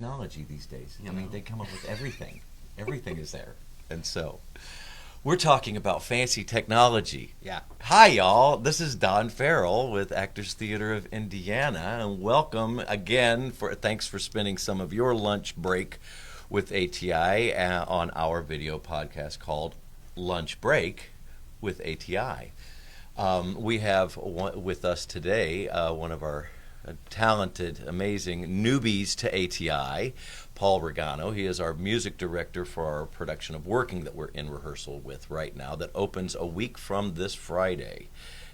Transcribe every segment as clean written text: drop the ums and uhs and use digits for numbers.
technology these days. You I mean, know. they come up with everything. Everything is there. And so, we're talking about fancy technology. Yeah. Hi, y'all. This is Don Farrell with Actors Theater of Indiana, and welcome again. Thanks for spending some of your lunch break with ATI on our video podcast called Lunch Break with ATI. We have with us today one of our talented, amazing newbies to ATI, Paul Rigano. He is our music director for our production of Working that we're in rehearsal with right now that opens a week from this Friday,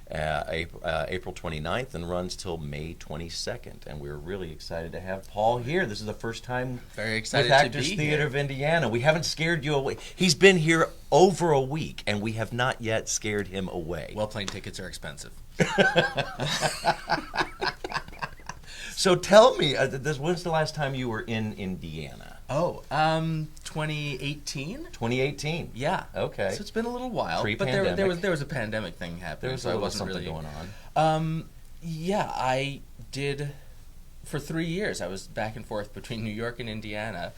April 29th, and runs till May 22nd. And we're really excited to have Paul here. This is the first time Very excited with to Actors be Theater here. of Indiana. We haven't scared you away. He's been here over a week, and we have not yet scared him away. Well, plane tickets are expensive. So tell me, when's the last time you were in Indiana? 2018? 2018. Yeah. Okay. So it's been a little while. Pre-pandemic. But there was a pandemic thing happening. There was so a I little wasn't something really going on. Yeah, I did for 3 years. I was back and forth between New York and Indiana,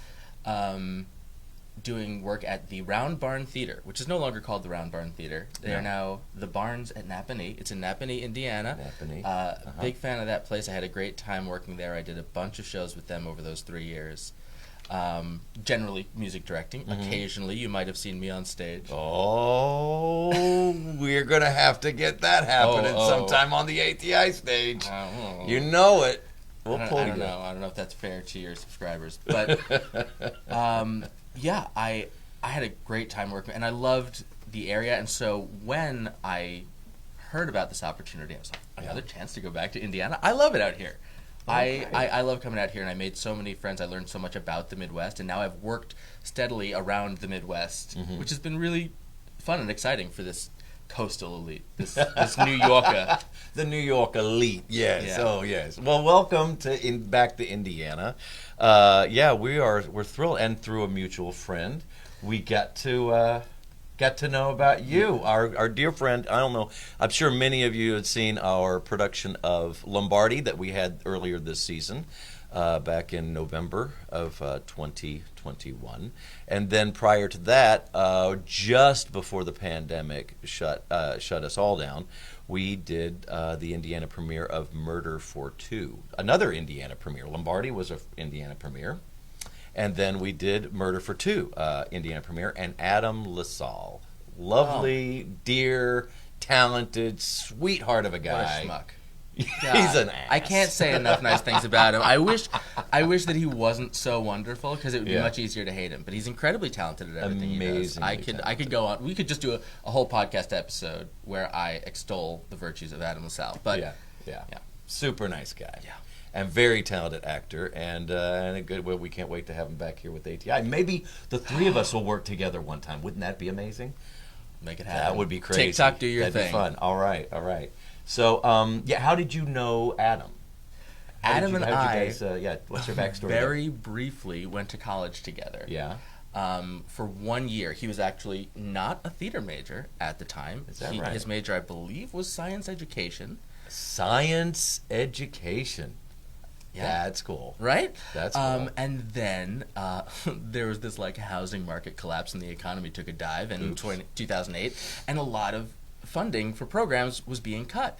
doing work at the Round Barn Theater, which is no longer called the Round Barn Theater. They are now the Barns at Napanee. It's in Napanee, Indiana. Napanee. Big fan of that place. I had a great time working there. I did a bunch of shows with them over those 3 years. Generally music directing. Occasionally you might have seen me on stage. Oh, we're going to have to get that happening sometime on the ATI stage. You know it. We'll pull I don't know. I don't know if that's fair to your subscribers. But yeah, I had a great time working, and I loved the area. And so when I heard about this opportunity, I was like, another chance to go back to Indiana. I love it out here. I love coming out here, and I made so many friends. I learned so much about the Midwest, and now I've worked steadily around the Midwest, which has been really fun and exciting for this coastal elite, this New Yorker. The New York elite, yes. Yeah. Oh, yes. Well, welcome to back to Indiana. We're thrilled, and through a mutual friend, we got to know about you, our dear friend. I don't know. I'm sure many of you had seen our production of Lombardi that we had earlier this season, back in November of 2021, and then prior to that, just before the pandemic shut us all down, we did the Indiana premiere of Murder for Two, another Indiana premiere. Lombardi was an Indiana premiere. And then we did Murder for Two, Indiana premiere, and Adam LaSalle. Lovely, dear, talented, sweetheart of a guy. What a schmuck. He's an ass. I can't say enough nice things about him. I wish that he wasn't so wonderful, because it would be much easier to hate him. But he's incredibly talented at everything he does. I could go on. We could just do a whole podcast episode where I extol the virtues of Adam LaSalle. But yeah. Super nice guy. Yeah. And very talented actor, and a good. Well, we can't wait to have him back here with ATI. Maybe the three of us will work together one time. Wouldn't that be amazing? Make it happen. That would be crazy. TikTok, do your That'd thing. Be fun. All right. So, how did you know Adam? Adam and I, what's your backstory? Very briefly went to college together. Yeah. For 1 year. He was actually not a theater major at the time. Is that right? His major, I believe, was science education. Science education. Yeah. That's cool. Right? That's cool. And then there was this housing market collapse, and the economy took a dive in 2008, and a lot of funding for programs was being cut,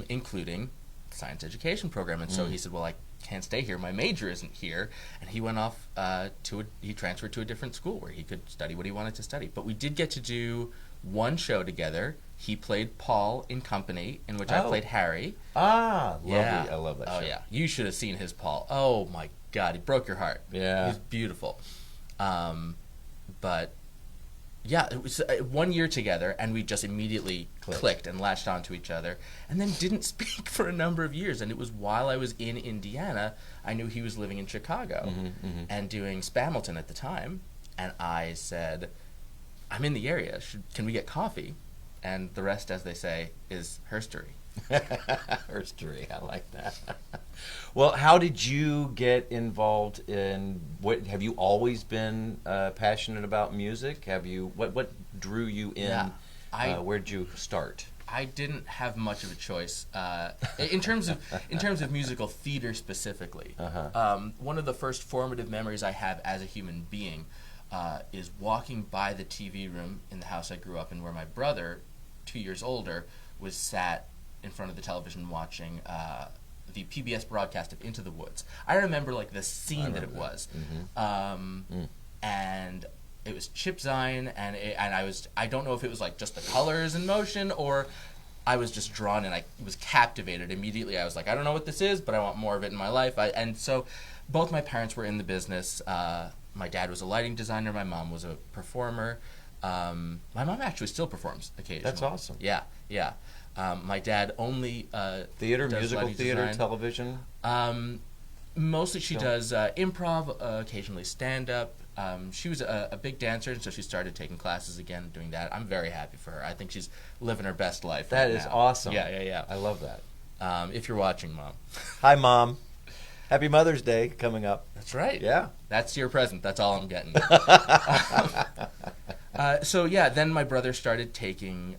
including science education program. And so he said, well, I can't stay here. My major isn't here. And he went off he transferred to a different school where he could study what he wanted to study. But we did get to do one show together. He played Paul in Company, in which I played Harry. Ah, lovely. Yeah. I love that show. Oh, yeah. You should have seen his Paul. Oh, my God. He broke your heart. Yeah. He's beautiful. But, yeah, it was 1 year together, and we just immediately clicked and latched onto each other, and then didn't speak for a number of years. And it was while I was in Indiana, I knew he was living in Chicago and doing Spamilton at the time. And I said, I'm in the area. Can we get coffee? And the rest, as they say, is herstory. Herstory, I like that. Well, how did you get involved in have you always been passionate about music? What drew you in? Yeah, where'd you start? I didn't have much of a choice in terms of musical theater specifically. One of the first formative memories I have as a human being is walking by the TV room in the house I grew up in, where my brother, 2 years older, was sat in front of the television watching the PBS broadcast of Into the Woods. I remember like the scene that it was, and it was Chip Zien, and I don't know if it was like just the colors in motion, or I was just drawn and I was captivated immediately. I was like, I don't know what this is, but I want more of it in my life. And so both my parents were in the business. My dad was a lighting designer. My mom was a performer. My mom actually still performs occasionally. That's awesome. Yeah. My dad only theater, does musical lighting theater, design. television. Mostly she does improv, occasionally stand-up. She was a big dancer, and so she started taking classes again, doing that. I'm very happy for her. I think she's living her best life That right is now. awesome. Yeah. I love that. If you're watching, Mom. Hi, Mom. Happy Mother's Day coming up. That's right. Yeah. That's your present. That's all I'm getting. Then my brother started taking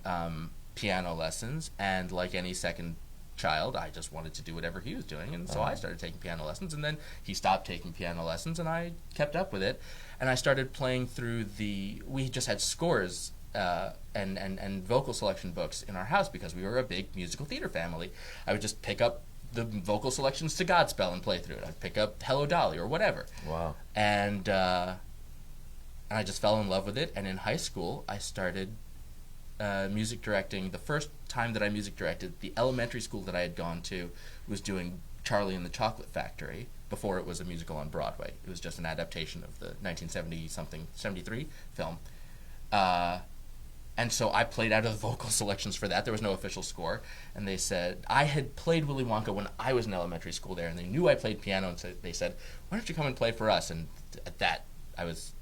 piano lessons, and like any second child, I just wanted to do whatever he was doing, and so I started taking piano lessons, and then he stopped taking piano lessons, and I kept up with it, and I started playing through we just had scores and vocal selection books in our house because we were a big musical theater family. I would just pick up the vocal selections to Godspell and play through it. I'd pick up Hello Dolly or whatever. Wow. And I just fell in love with it, and in high school I started music directing. The first time that I music directed, the elementary school that I had gone to was doing Charlie and the Chocolate Factory before it was a musical on Broadway. It was just an adaptation of the 1973 film. And so I played out of the vocal selections for that. There was no official score. And they said, I had played Willy Wonka when I was in elementary school there, and they knew I played piano, and so they said, why don't you come and play for us? And at that,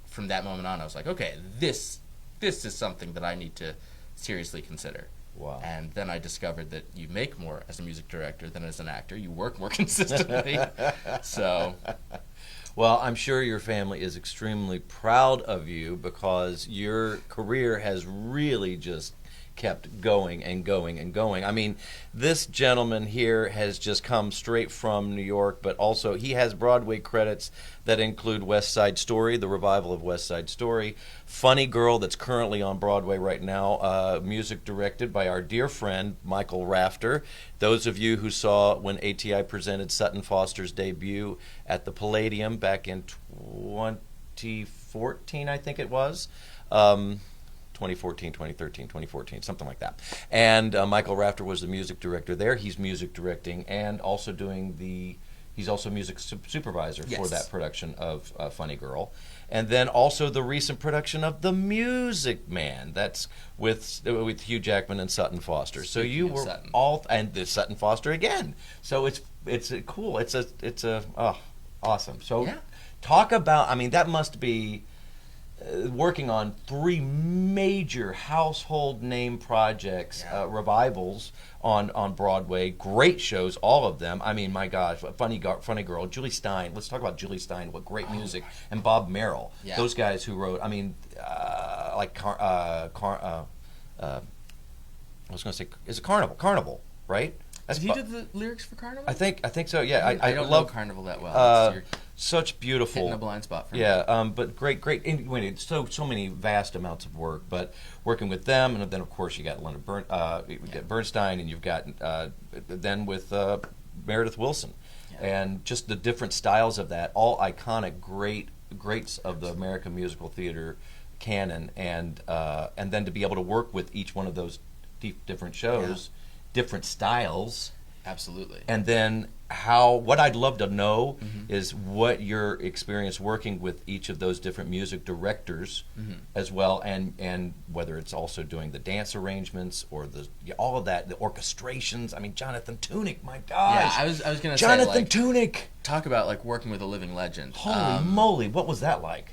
from that moment on, I was like, okay, this is something that I need to seriously consider. Wow. And then I discovered that you make more as a music director than as an actor. You work more consistently. So, well, I'm sure your family is extremely proud of you because your career has really just kept going and going and going. I mean, this gentleman here has just come straight from New York, but also he has Broadway credits that include West Side Story, the revival of West Side Story, Funny Girl that's currently on Broadway right now, music directed by our dear friend Michael Rafter. Those of you who saw when ATI presented Sutton Foster's debut at the Palladium back in 2014, I think it was, 2014, 2013, 2014, something like that. And Michael Rafter was the music director there. He's music directing and also he's also music supervisor for that production of Funny Girl. And then also the recent production of The Music Man. That's with Hugh Jackman and Sutton Foster. So you were Sutton. and the Sutton Foster again. So it's cool. It's awesome. So talk about, I mean, that must be working on 3 major household name projects, revivals on Broadway. Great shows, all of them. I mean, my gosh, Funny Girl, Julie Stein. Let's talk about Julie Stein. What great music. And Bob Merrill. Yeah. Those guys who wrote, I mean, I was going to say, is it Carnival, right? Did he do the lyrics for Carnival? I think so. Yeah, I don't love Carnival that well. You're such beautiful, hitting a blind spot for me. Yeah, but great. Anyway, so many vast amounts of work. But working with them, and then of course you got Leonard Bernstein, and you've got then with Meredith Willson, and just the different styles of that, all iconic, greats of the American musical theater canon, and then to be able to work with each one of those different shows. Different styles. Absolutely. And then what I'd love to know is what your experience working with each of those different music directors as well, and whether it's also doing the dance arrangements or all of that, the orchestrations. I mean, Jonathan Tunick, my gosh. Yeah, I was going to say, Jonathan Tunick. Talk about like working with a living legend. Holy moly, what was that like?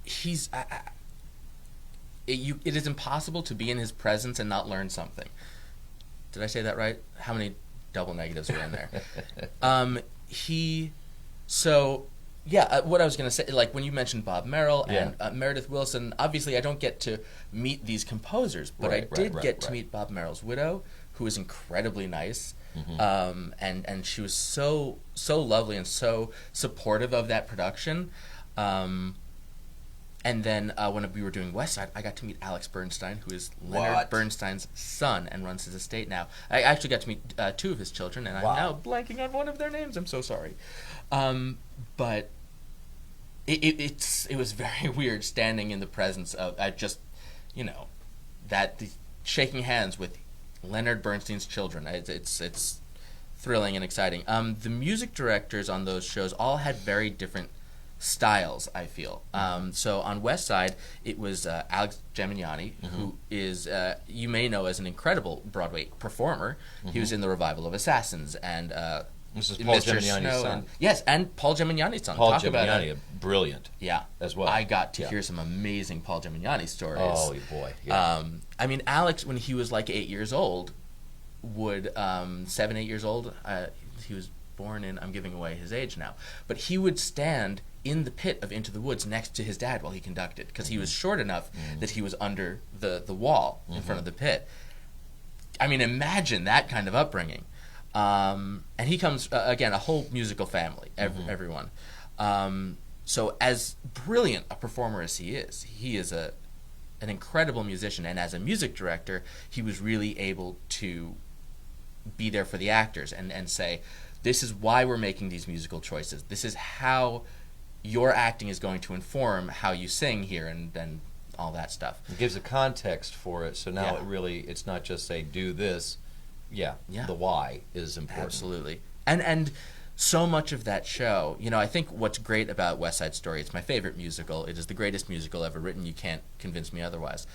He's it is impossible to be in his presence and not learn something. Did I say that right? How many double negatives were in there? what I was going to say, like when you mentioned Bob Merrill and Yeah. Meredith Willson, obviously I don't get to meet these composers, but I did get to meet Bob Merrill's widow, who was incredibly nice, and she was so lovely and so supportive of that production. And then when we were doing West Side, I got to meet Alex Bernstein, who is Leonard Bernstein's son and runs his estate now. I actually got to meet two of his children, and I'm now blanking on one of their names. I'm so sorry. But it was very weird standing in the presence of shaking hands with Leonard Bernstein's children. It's thrilling and exciting. The music directors on those shows all had very different styles, I feel. So on West Side, it was Alex Gemignani, who is, you may know as an incredible Broadway performer. He was in the revival of Assassins and This is Paul Mr. Gemignani's Snow son. And Paul Gemignani's son. Paul Gemignani, brilliant. Yeah. As well. I got to hear some amazing Paul Gemignani stories. Oh, boy. Yeah. I mean, Alex, when he was like 8 years old, 7, 8 years old, he was born in, I'm giving away his age now, but he would stand in the pit of Into the Woods next to his dad while he conducted, because he was short enough that he was under the wall in front of the pit. I mean, imagine that kind of upbringing. And he comes, again, a whole musical family, everyone. So as brilliant a performer as he is an incredible musician, and as a music director, he was really able to be there for the actors and say, this is why we're making these musical choices. This is how your acting is going to inform how you sing here, and all that stuff. It gives a context for it, so now it's not just say, do this. The why is important. Absolutely. And so much of that show, I think what's great about West Side Story, it's my favorite musical. It is the greatest musical ever written. You can't convince me otherwise.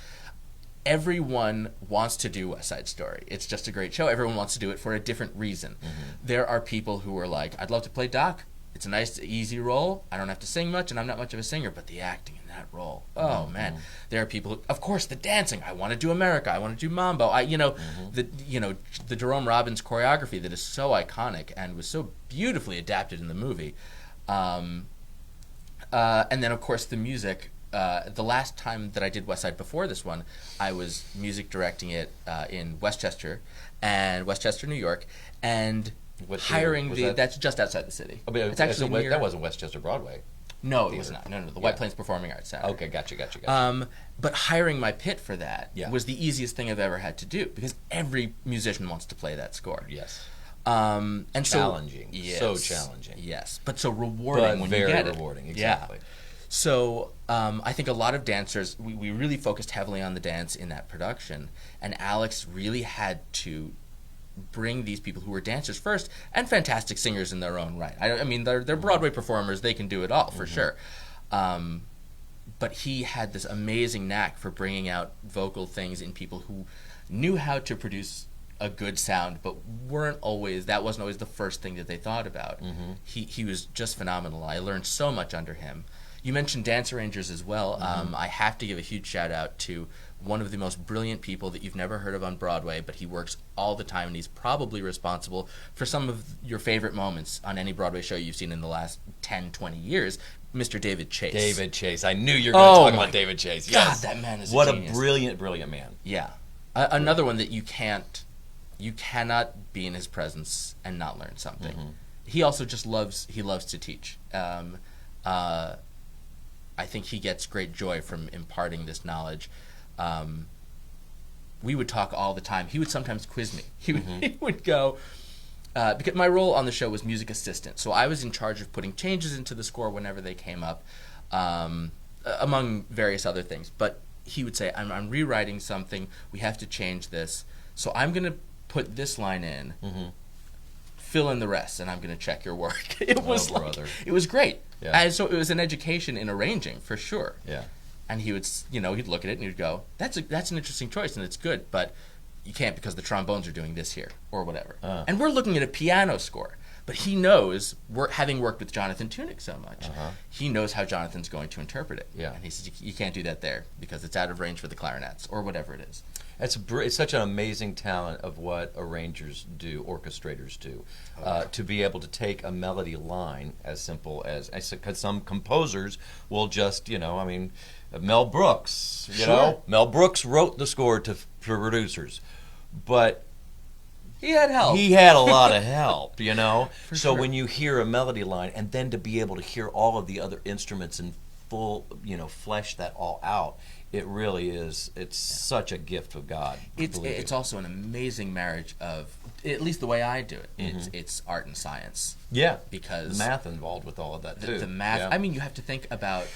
Everyone wants to do West Side Story. It's just a great show. Everyone wants to do it for a different reason. There are people who are like, I'd love to play Doc. It's a nice, easy role. I don't have to sing much, and I'm not much of a singer, but the acting in that role, oh, man. There are people who, of course, the dancing. I want to do America. I want to do Mambo. The Jerome Robbins choreography that is so iconic and was so beautifully adapted in the movie. And then, of course, the music. The last time that I did West Side before this one, I was music directing it in Westchester, New York, and hiring that's just outside the city. Oh, but it's actually that wasn't Westchester Broadway. No, it was not. No, the White Plains Performing Arts Center. Okay, gotcha. But hiring my pit for that was the easiest thing I've ever had to do, because every musician wants to play that score. Yes. And challenging. Yes, so challenging. But so rewarding when you get it. Very rewarding, exactly. Yeah. So I think a lot of dancers, we really focused heavily on the dance in that production, and Alex really had to bring these people who were dancers first and fantastic singers in their own right. I mean, they're Broadway performers; they can do it all for sure. But he had this amazing knack for bringing out vocal things in people who knew how to produce a good sound, but that wasn't always the first thing that they thought about. He was just phenomenal. I learned so much under him. You mentioned dance arrangers as well. I have to give a huge shout out to one of the most brilliant people that you've never heard of on Broadway, but he works all the time, and he's probably responsible for some of your favorite moments on any Broadway show you've seen in the last 10, 20 years, Mr. David Chase. David Chase. I knew you were going to talk about David Chase. Yes. God, that man is what a genius. A brilliant, brilliant man. Yeah. Another one that you cannot be in his presence and not learn something. He also just loves to teach. I think he gets great joy from imparting this knowledge. We would talk all the time. He would sometimes quiz me. He would go, because my role on the show was music assistant, so I was in charge of putting changes into the score whenever they came up, among various other things. But he would say, I'm rewriting something, we have to change this, so I'm going to put this line in, fill in the rest, and I'm going to check your work. It was it was great. Yeah. And so it was an education in arranging, for sure. Yeah. And he would, he'd look at it and he'd go, that's an interesting choice and it's good, but you can't because the trombones are doing this here or whatever. And we're looking at a piano score. But he knows, having worked with Jonathan Tunick so much, he knows how Jonathan's going to interpret it. Yeah. And he says, you can't do that there because it's out of range for the clarinets or whatever it is. It's such an amazing talent of what arrangers do, orchestrators do, to be able to take a melody line as simple as, because some composers will just, Mel Brooks, Mel Brooks wrote the score to producers, but he had help. He had a lot of help, So sure. when you hear a melody line, and then to be able to hear all of the other instruments and full, flesh that all out, it really is. It's such a gift of God. It's also an amazing marriage of, at least the way I do it. It's art and science. Yeah, because the math involved with all of that too. The math. Yeah. I mean, you have to think about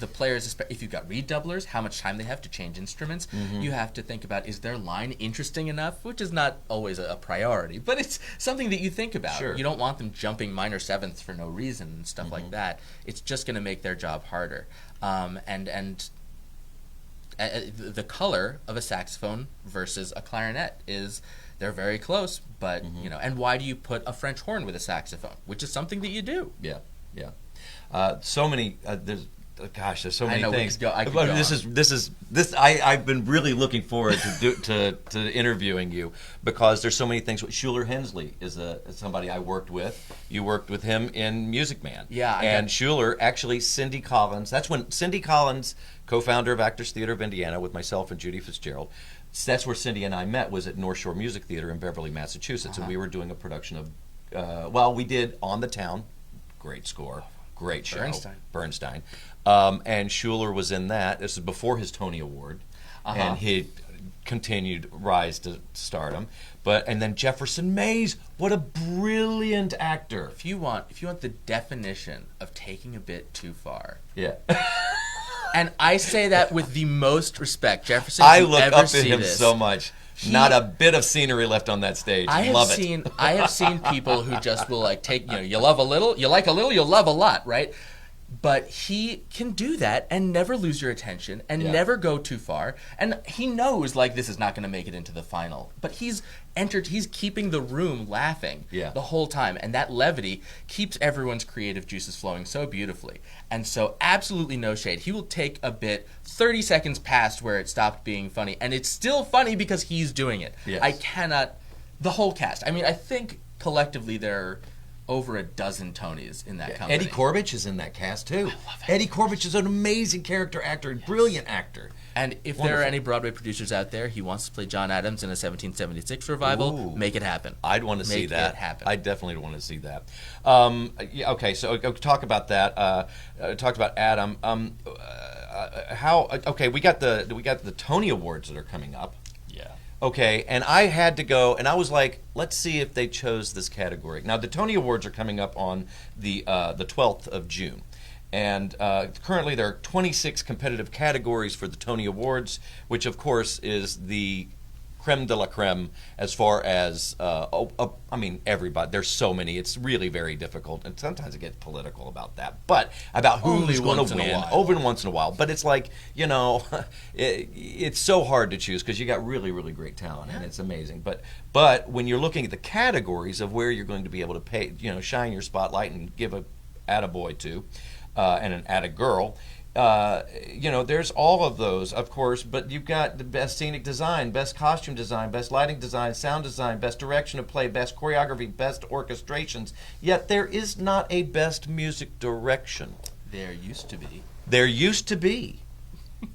the players. If you've got redoublers, how much time they have to change instruments. You have to think about, is their line interesting enough, which is not always a priority, but it's something that you think about. Sure. You don't want them jumping minor sevenths for no reason and stuff like that. It's just going to make their job harder. The color of a saxophone versus a clarinet they're very close, but and why do you put a French horn with a saxophone, which is something that you do? Yeah. So many. There's so many things. I've been really looking forward to interviewing you because there's so many things. Schuler Hensley is somebody I worked with. You worked with him in Music Man. Yeah. And Schuler, actually, Cindy Collins. That's when Cindy Collins, co-founder of Actors Theater of Indiana, with myself and Judy Fitzgerald. That's where Cindy and I met, was at North Shore Music Theater in Beverly, Massachusetts, and we were doing a production of. We did On the Town, great score. Great show. Bernstein. And Schuler was in that. This is before his Tony Award. And he continued rise to stardom. And then Jefferson Mays, what a brilliant actor. If you want the definition of taking a bit too far. Yeah. And I say that with the most respect. Jefferson, I look up to him so much. Not a bit of scenery left on that stage. I have seen people who just will take, you love a little, you like a little, you'll love a lot, right? But he can do that and never lose your attention and never go too far. And he knows this is not going to make it into the final. But he's keeping the room laughing the whole time. And that levity keeps everyone's creative juices flowing so beautifully. And so absolutely no shade. He will take a bit 30 seconds past where it stopped being funny. And it's still funny because he's doing it. Yes. The whole cast. I mean, I think collectively there are over a dozen Tonys in that company. Eddie Corbett is in that cast too. I love Eddie Corbett is an amazing character actor, brilliant actor. And if there are any Broadway producers out there, he wants to play John Adams in a 1776 revival, make it happen. I'd want to see that. Make it happen. I definitely want to see that. Okay, so talk about that. Talked about Adam. We got the Tony Awards that are coming up. Yeah. Okay, and I had to go, and I was like, let's see if they chose this category. Now, the Tony Awards are coming up on the 12th of June. And currently there are 26 competitive categories for the Tony Awards, which, of course, is the creme de la creme as far as, everybody. There's so many. It's really very difficult. And sometimes it gets political about that. But about who's going to win. Over and once in a while. But it's it's so hard to choose because you got really, really great talent. And it's amazing. But when you're looking at the categories of where you're going to be able to shine your spotlight and give a attaboy to, and an attagirl, there's all of those, of course, but you've got the best scenic design, best costume design, best lighting design, sound design, best direction of play, best choreography, best orchestrations. Yet there is not a best music direction. There used to be. There used to be.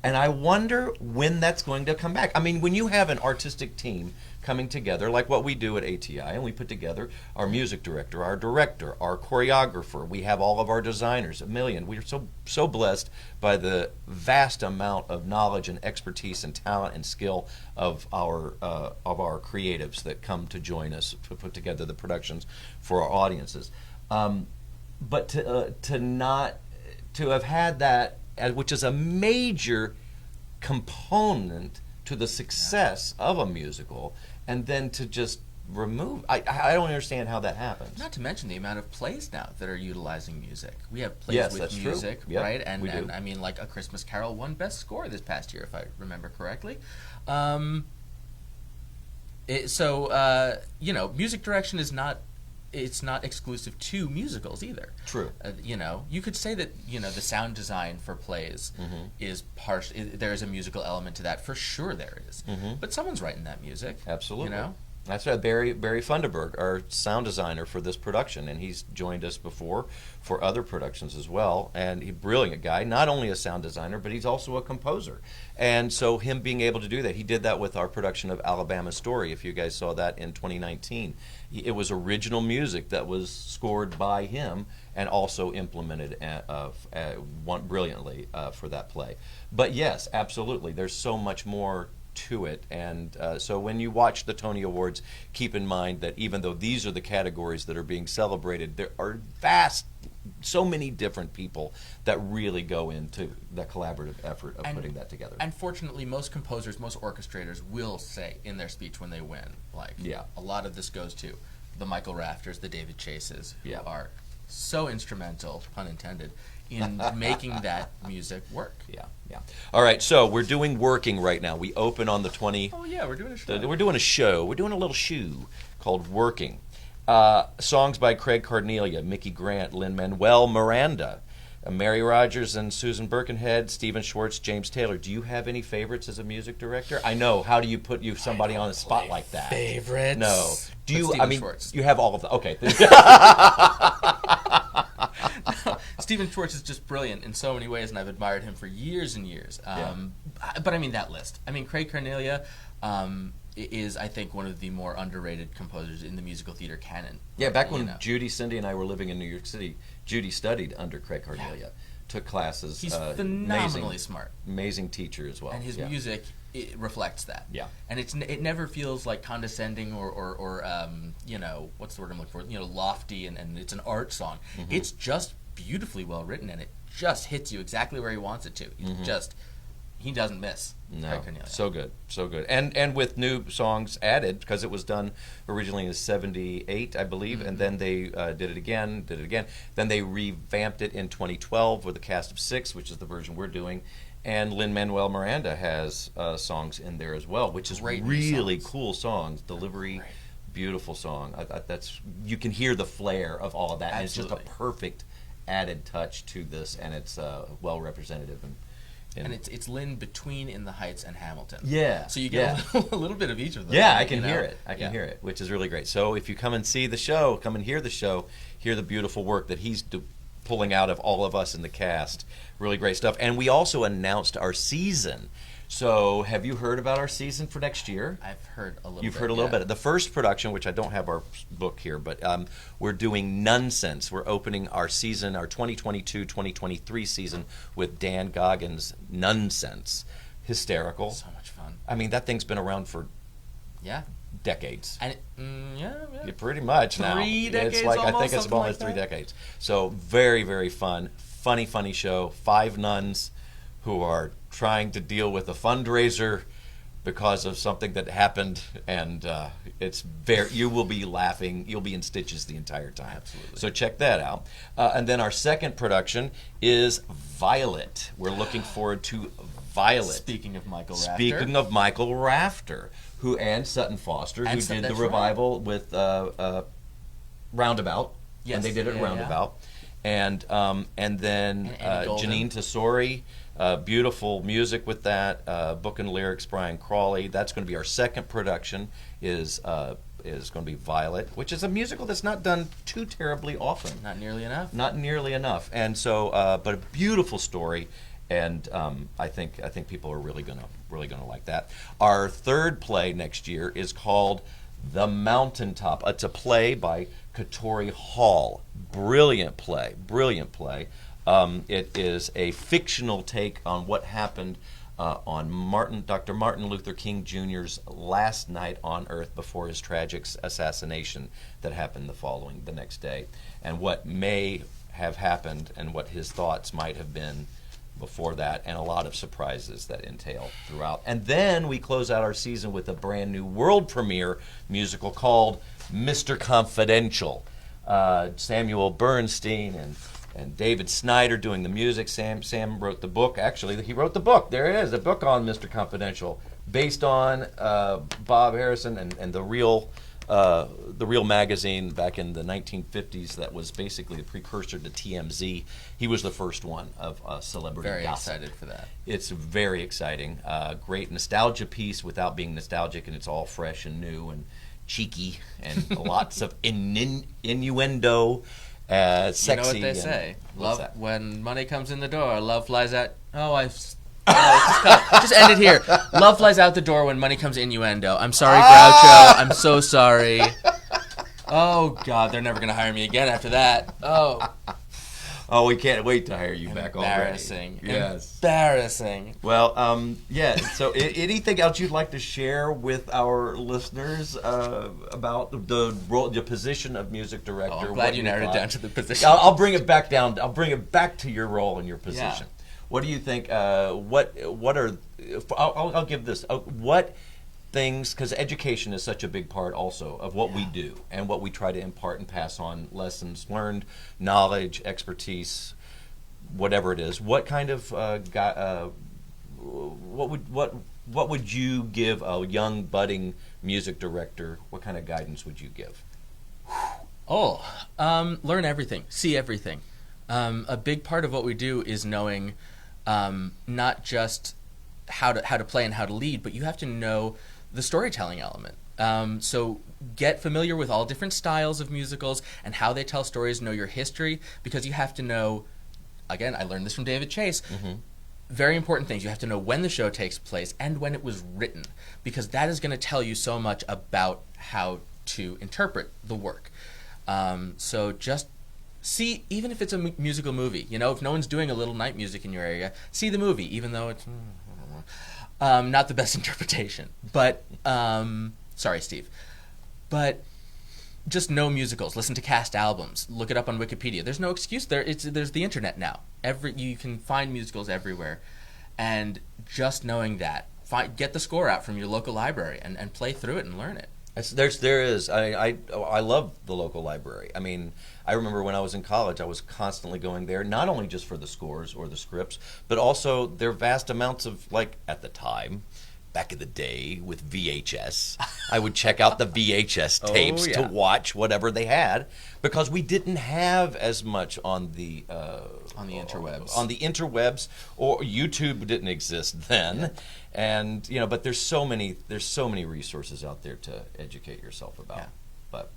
And I wonder when that's going to come back. I mean, when you have an artistic team coming together, like what we do at ATI, and we put together our music director, our director, our choreographer, we have all of our designers, a million. We are so blessed by the vast amount of knowledge and expertise and talent and skill of our creatives that come to join us to put together the productions for our audiences. But to have had that, which is a major component to the success of a musical, and then to just remove, I don't understand how that happens. Not to mention the amount of plays now that are utilizing music. We have plays with music, yep, right? And I mean, like A Christmas Carol won Best Score this past year, if I remember correctly. Music direction is not it's not exclusive to musicals either. True. You could say that the sound design for plays is there is a musical element to that, for sure there is. But someone's writing that music. Absolutely. That's right. Barry Funderburg, our sound designer for this production, and he's joined us before for other productions as well. And he's a brilliant guy, not only a sound designer, but he's also a composer. And so him being able to do that, he did that with our production of Alabama Story, if you guys saw that in 2019. It was original music that was scored by him and also implemented brilliantly for that play. But yes, absolutely, there's so much more to it, and so when you watch the Tony Awards, keep in mind that even though these are the categories that are being celebrated, there are so many different people that really go into the collaborative effort of putting that together. And fortunately, most composers, most orchestrators will say in their speech when they win, a lot of this goes to the Michael Rafters, the David Chases, who are so instrumental, pun intended, in making that music work. Yeah. All right, so we're doing Working right now. We open on the 20. Oh yeah, we're doing a show. We're doing a show. We're doing a little shoe called Working. Songs by Craig Carnelia, Mickey Grant, Lin-Manuel Miranda, Mary Rogers and Susan Birkenhead, Stephen Schwartz, James Taylor. Do you have any favorites as a music director? I know. How do you put somebody on the spot like that? Favorites? No. Do you? Stephen Schwartz. You have all of them. Okay. Stephen Schwartz is just brilliant in so many ways, and I've admired him for years and years. But I mean that list. I mean, Craig Carnelia is, I think, one of the more underrated composers in the musical theater canon. Yeah, back when Judy, Cindy, and I were living in New York City, Judy studied under Craig Carnelia, took classes. He's phenomenally smart. Amazing teacher as well. And his music, it reflects that. Yeah. And it never feels like condescending or what's the word I'm looking for? Lofty, and it's an art song. It's just beautifully well written, and it just hits you exactly where he wants it to. He doesn't miss. No, so good. And with new songs added, because it was done originally in '78, I believe, and then they did it again. Then they revamped it in 2012 with a cast of 6, which is the version we're doing. And Lin-Manuel Miranda has songs in there as well, which is really cool songs. Delivery, beautiful song. You can hear the flair of all of that. And it's just a perfect added touch to this, and it's well representative. And it's Lynn between In the Heights and Hamilton. Yeah. So you get a little bit of each of them. Yeah, I can hear it. I can hear it, which is really great. So if you come and see the show, come and hear the show, hear the beautiful work that he's pulling out of all of us in the cast. Really great stuff. And we also announced our season. So have you heard about our season for next year? I've heard a little bit. You've heard a little bit. The first production, which I don't have our book here, but we're doing Nonsense. We're opening our season, our 2022-2023 season, with Dan Goggins' Nonsense. Hysterical. So much fun. I mean, that thing's been around for decades. And pretty much now. 3 decades. It's like, almost, I think it's almost 3 decades. So very, very fun. Funny show. 5 nuns who are trying to deal with a fundraiser because of something that happened, and you will be laughing. You'll be in stitches the entire time. Absolutely. So check that out. And then our second production is Violet. We're looking forward to Violet. Speaking of Michael Rafter, and Sutton Foster, who did the revival with Roundabout. Yes. And they did it Roundabout. And then Janine Tesori. Beautiful music with that. Book and lyrics, Brian Crawley. That's going to be our second production. Is going to be Violet, which is a musical that's not done too terribly often. Not nearly enough. And so, but a beautiful story, and I think people are really gonna like that. Our third play next year is called The Mountaintop. It's a play by Katori Hall. Brilliant play. It is a fictional take on what happened on Dr. Martin Luther King Jr.'s last night on Earth before his tragic assassination that happened the next day, and what may have happened and what his thoughts might have been before that, and a lot of surprises that entail throughout. And then we close out our season with a brand new world premiere musical called Mr. Confidential. Samuel Bernstein and David Snyder doing the music. Sam wrote the book. Actually, he wrote the book. There it is, a book on Mr. Confidential, based on Bob Harrison and the real the Real magazine back in the 1950s that was basically a precursor to TMZ. He was the first one of celebrity Very gossip. excited for that. It's very exciting. Great nostalgia piece without being nostalgic, and it's all fresh and new and cheeky and lots of innuendo. Sexy. You know what they say? What's Love that? when money comes in the door, love flies out. Just end it here. Love flies out the door when money comes innuendo. I'm sorry, Groucho. I'm so sorry. Oh God, they're never gonna hire me again after that. Oh, we can't wait to hire you back already. Embarrassing. Yes. Embarrassing. Well, yeah. So, anything else you'd like to share with our listeners about the position of music director? I'm glad you narrowed it down to the position. I'll bring it back down. I'll bring it back to your role and your position. Yeah. What do you think? What are? I'll give this. What things? Because education is such a big part also of what we do and what we try to impart and pass on lessons learned, knowledge, expertise, whatever it is. What kind of what would you give a young budding music director? What kind of guidance would you give? Learn everything, see everything. A big part of what we do is knowing not just how to play and how to lead, but you have to know the storytelling element. So get familiar with all different styles of musicals and how they tell stories, know your history, because you have to know, again, I learned this from David Chase, very important things. You have to know when the show takes place and when it was written, because that is going to tell you so much about how to interpret the work. So just see, even if it's a musical movie, if no one's doing a little night music in your area, see the movie, even though it's not the best interpretation. But, sorry, Steve. But just know musicals. Listen to cast albums. Look it up on Wikipedia. There's no excuse there. There's the internet now. You can find musicals everywhere. And just knowing that, get the score out from your local library and play through it and learn it. There is. I love the local library. I mean, I remember when I was in college, I was constantly going there, not only just for the scores or the scripts, but also their vast amounts of, like, at the time, back in the day with VHS, I would check out the VHS tapes to watch whatever they had, because we didn't have as much on the interwebs. On the interwebs, or YouTube didn't exist then. Yeah. And but there's so many resources out there to educate yourself about. Yeah. But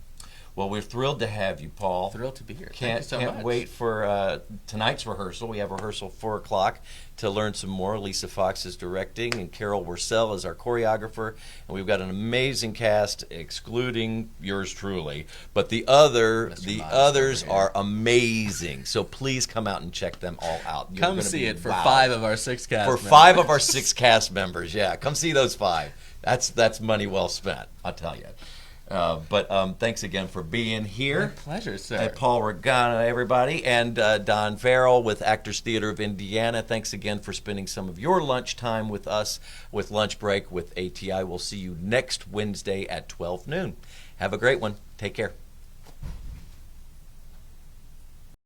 we're thrilled to have you, Paul. Thrilled to be here. Can't wait for tonight's rehearsal. We have rehearsal 4:00 to learn some more. Lisa Fox is directing, and Carol Worsell is our choreographer. And we've got an amazing cast, excluding yours truly. But the others are amazing. So please come out and check them all out. Come see it for 5 of our 6 cast members. For 5 of our 6 cast members, yeah. Come see those 5. That's money well spent, I'll tell you. But thanks again for being here. My pleasure, sir. Paul Rigano, everybody, and Don Farrell with Actors Theater of Indiana. Thanks again for spending some of your lunchtime with us with Lunch Break with ATI. We'll see you next Wednesday at 12 noon. Have a great one. Take care.